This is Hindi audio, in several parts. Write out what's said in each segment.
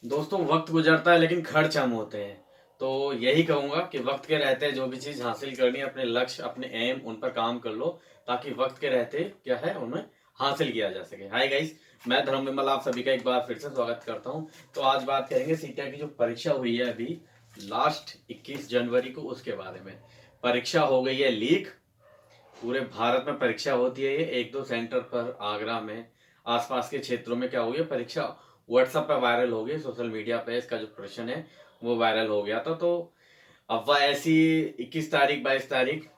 दोस्तों वक्त गुजरता है लेकिन खर्च हम होते हैं। तो यही कहूंगा कि वक्त के रहते जो भी चीज हासिल करनी है, अपने लक्ष्य अपने एम उन पर काम कर लो, ताकि वक्त के रहते क्या है उन्हें हासिल किया जा सके। हाय गाइस, मैं धर्म विमल आप सभी का एक बार फिर से स्वागत करता हूं। तो आज बात करेंगे सीटेट की जो परीक्षा हुई है अभी लास्ट 21 जनवरी को, उसके बारे में। परीक्षा हो गई है लीक। पूरे भारत में परीक्षा होती है ये, एक दो सेंटर पर आगरा में, आसपास के क्षेत्रों में क्या हो गया, परीक्षा व्हाट्सएप पे वायरल हो गई, सोशल मीडिया पे इसका जो प्रश्न है वो वायरल हो गया था। तो अफवाह ऐसी 21 तारीख 22 तारीख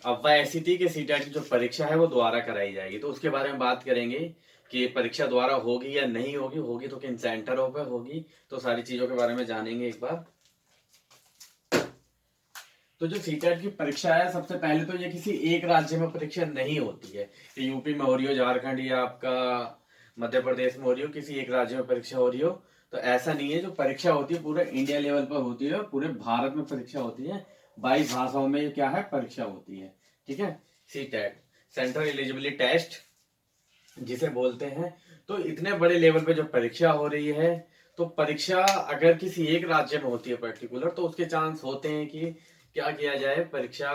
अफवाह ऐसी थी कि सीटेट की जो परीक्षा है वो दोबारा कराई जाएगी। तो उसके बारे में बात करेंगे कि परीक्षा दोबारा होगी या नहीं होगी, होगी तो किन सेंटरों पर होगी, तो सारी चीजों के बारे में जानेंगे एक बार। तो जो सीटेट की परीक्षा है, सबसे पहले तो ये किसी एक राज्य में परीक्षा नहीं होती है कि यूपी में हो रही हो, झारखंड या आपका मध्य प्रदेश में हो रही हो, किसी एक राज्य में परीक्षा हो रही हो। तो ऐसा नहीं है, जो परीक्षा होती है पूरे इंडिया लेवल पर होती है, पूरे भारत में परीक्षा होती है। 22 भाषाओं में क्या है, परीक्षा होती है। ठीक है, सीटेट सेंट्रल एलिजिबिलिटी टेस्ट जिसे बोलते हैं। तो इतने बड़े लेवल पे जो परीक्षा हो रही है, तो परीक्षा अगर किसी एक राज्य में होती है पर्टिकुलर, तो उसके चांस होते हैं कि क्या किया जाए, परीक्षा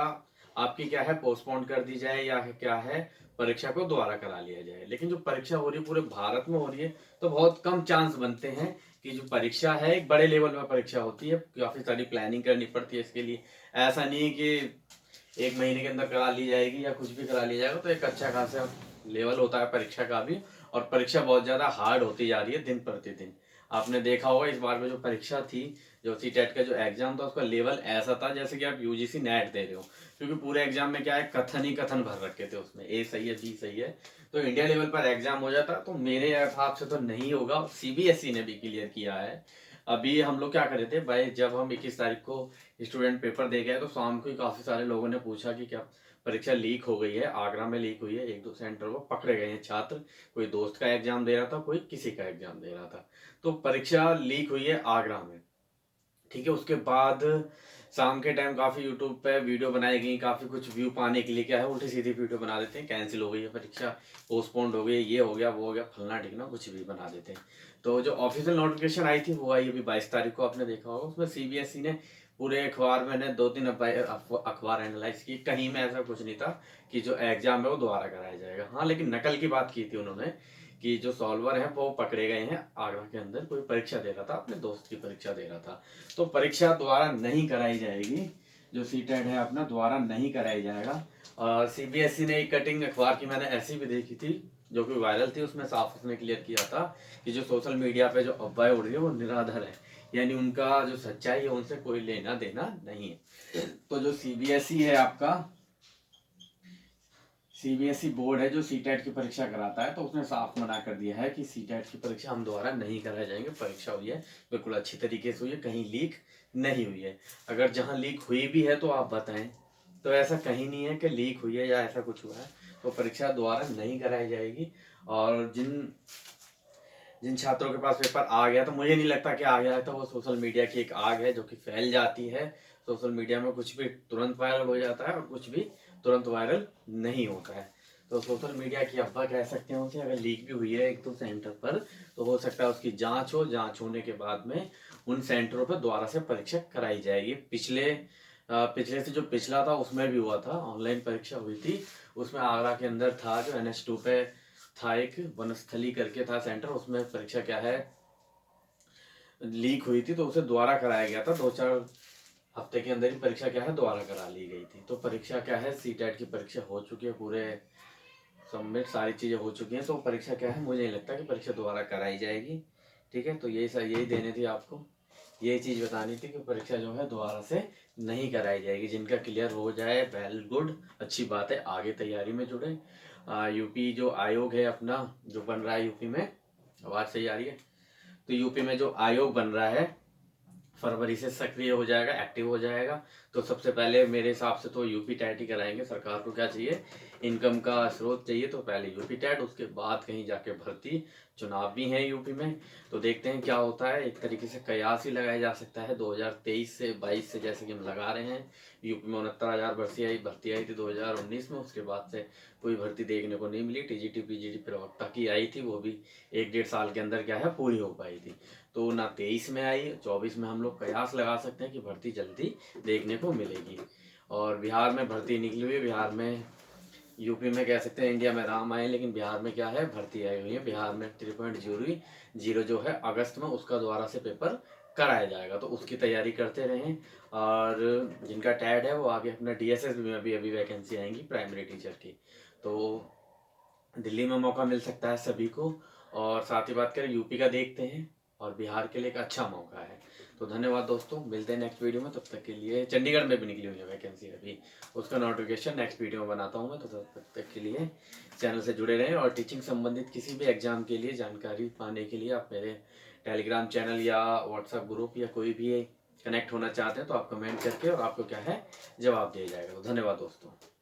आपकी क्या है पोस्टपोन कर दी जाए, या क्या है परीक्षा को दोबारा करा लिया जाए। लेकिन जो परीक्षा हो रही है पूरे भारत में हो रही है, तो बहुत कम चांस बनते हैं कि जो परीक्षा है एक बड़े लेवल में परीक्षा होती है, काफी सारी प्लानिंग करनी पड़ती है इसके लिए। ऐसा नहीं है कि एक महीने के अंदर करा ली जाएगी या कुछ भी करा लिया जाएगा। तो एक अच्छा खासा लेवल होता है परीक्षा का भी, और परीक्षा बहुत ज्यादा हार्ड होती जा रही है दिन प्रतिदिन। आपने देखा होगा इस बार में जो परीक्षा थी, जो सीटेट का जो एग्जाम था, उसका लेवल ऐसा था जैसे कि आप यूजीसी नेट दे रहे हो, क्योंकि पूरे एग्जाम में क्या है, कथन ही कथन भर रखे थे उसमें, ए सही है बी सही है। तो इंडिया लेवल पर एग्जाम हो जाता, तो मेरे हिसाब से तो नहीं होगा। सीबीएसई ने भी क्लियर किया है। अभी हम लोग क्या कर रहे थे भाई, जब हम 21 तारीख को स्टूडेंट पेपर दे गए, तो शाम को ही काफी सारे लोगों ने पूछा कि क्या परीक्षा लीक हो गई है। आगरा में लीक हुई है, एक दो सेंटर को पकड़े गए हैं छात्र, कोई दोस्त का एग्जाम दे रहा था, कोई किसी का एग्जाम दे रहा था। तो परीक्षा लीक हुई है आगरा में। ठीक है, उसके बाद शाम के टाइम काफी यूट्यूब पे वीडियो बनाई गई, काफी कुछ व्यू पाने के लिए क्या है उल्टी सीधी वीडियो बना देते हैं, कैंसिल हो गई है परीक्षा, पोस्टपोन्ड हो गई, ये हो गया वो हो गया, फलना ढिकना कुछ भी बना देते हैं। तो जो ऑफिशियल नोटिफिकेशन आई थी वो आई अभी 22 तारीख को, आपने देखा होगा। उसमें सीबीएसई ने पूरे अखबार में ने 2-3 अखबार एनालाइज की, कहीं में ऐसा कुछ नहीं था कि जो एग्जाम है वो दोबारा कराया जाएगा। हाँ, लेकिन नकल की बात की थी उन्होंने कि जो सॉल्वर है वो पकड़े गए हैं आगरा के अंदर, कोई परीक्षा दे रहा था, अपने दोस्त की परीक्षा दे रहा था। तो परीक्षा दोबारा नहीं कराई जाएगी, जो सीटेट है अपना दोबारा नहीं कराई जाएगा। और सीबीएसई ने एक कटिंग अखबार की मैंने ऐसी भी देखी थी जो कि वायरल थी, उसमें साफ उसने क्लियर किया था कि जो सोशल मीडिया पे जो अफवाहें उड़ रही है वो निराधार है, यानी उनका जो सच्चाई है उनसे कोई लेना देना नहीं है। तो जो सीबीएसई है आपका, सीबीएसई बोर्ड है जो सीटेट की परीक्षा कराता है, तो उसने साफ मना कर दिया है कि सीटेट की परीक्षा हम दोबारा नहीं कराए जाएंगे। परीक्षा हुई है बिल्कुल अच्छी तरीके से हुई है, कहीं लीक नहीं हुई है। अगर जहां लीक हुई भी है तो आप बताएं। तो ऐसा कहीं नहीं है कि लीक हुई है या ऐसा कुछ हुआ है। तो परीक्षा दोबारा नहीं कराई जाएगी। और जिन जिन छात्रों के पास पेपर आ गया, तो मुझे नहीं लगता कि आ गया है, तो वो सोशल मीडिया की एक आग है जो कि फैल जाती है। सोशल मीडिया में कुछ भी तुरंत वायरल हो जाता है और कुछ भी तुरंत वायरल नहीं होता है। तो सोशल मीडिया की अफवाह कह सकते हैं उसे। अगर लीक भी हुई है एक दो सेंटर पर, तो हो सकता है उसकी जांच हो, जांच होने के बाद में उन सेंटरों पर दोबारा से परीक्षा कराई जाएगी। पिछले से जो पिछला था उसमें भी हुआ था, ऑनलाइन परीक्षा हुई थी। उसमें आगरा के अंदर था, जो NH2 पे था, एक वनस्थली करके था सेंटर, उसमें परीक्षा क्या है लीक हुई थी, तो उसे दोबारा कराया गया था। 2-4 हफ्ते के अंदर ही परीक्षा क्या है दोबारा करा ली गई थी। तो परीक्षा क्या है, सीटेट की परीक्षा हो चुकी है, पूरे सबमिट सारी चीजें हो चुकी हैं। तो परीक्षा क्या है, मुझे नहीं लगता कि परीक्षा दोबारा कराई जाएगी। ठीक है, तो यही देने थी आपको, यही चीज बतानी थी कि परीक्षा जो है दोबारा से नहीं कराई जाएगी। जिनका क्लियर हो जाए वेल गुड, अच्छी बात है, आगे तैयारी में जुड़े। यूपी जो आयोग है अपना, जो बन रहा है यूपी में, आवाज सही आ रही है? तो यूपी में जो आयोग बन रहा है फरवरी से सक्रिय हो जाएगा, एक्टिव हो जाएगा। तो सबसे पहले मेरे हिसाब से तो यूपी टेट ही कराएंगे। सरकार को क्या चाहिए, इनकम का स्रोत चाहिए तो पहले यूपी टेट, उसके बाद कहीं जाके भर्ती। चुनाव भी हैं यूपी में, तो देखते हैं क्या होता है। एक तरीके से कयास ही लगाया जा सकता है 2023 से 22 से, जैसे कि हम लगा रहे हैं। यूपी में 69,000 भर्ती आई थी 2019 में, उसके बाद से कोई भर्ती देखने को नहीं मिली। टीजीटी पीजीटी प्रवक्ता की आई थी, वो भी 1-1.5 साल के अंदर क्या है पूरी हो पाई थी। तो ना 23 में आई, 24 में हम लोग कयास लगा सकते हैं कि भर्ती जल्दी देखने को मिलेगी। और बिहार में भर्ती निकली हुई है। बिहार में, यूपी में कह सकते हैं इंडिया में राम आए, लेकिन बिहार में क्या है भर्ती आई हुई है। बिहार में 3.0 जो है अगस्त में उसका दोबारा से पेपर कराया जाएगा, तो उसकी तैयारी करते रहें। और जिनका टैड है वो आगे अपना डीएसएस में भी अभी वैकेंसी आएंगी प्राइमरी टीचर की, तो दिल्ली में मौका मिल सकता है सभी को। और साथ ही बात करें यूपी का देखते हैं, और बिहार के लिए एक अच्छा मौका है। तो धन्यवाद दोस्तों, मिलते हैं नेक्स्ट वीडियो में। तब तक के लिए चंडीगढ़ में भी निकली हुई है वैकेंसी अभी, उसका नोटिफिकेशन नेक्स्ट वीडियो में बनाता हूँ मैं। तो तब तक के लिए चैनल से जुड़े रहें, और टीचिंग संबंधित किसी भी एग्जाम के लिए जानकारी पाने के लिए आप मेरे टेलीग्राम चैनल या व्हाट्सएप ग्रुप या कोई भी कनेक्ट होना चाहते हैं तो आप कमेंट करके, और आपको क्या है जवाब दिया जाएगा। तो धन्यवाद दोस्तों।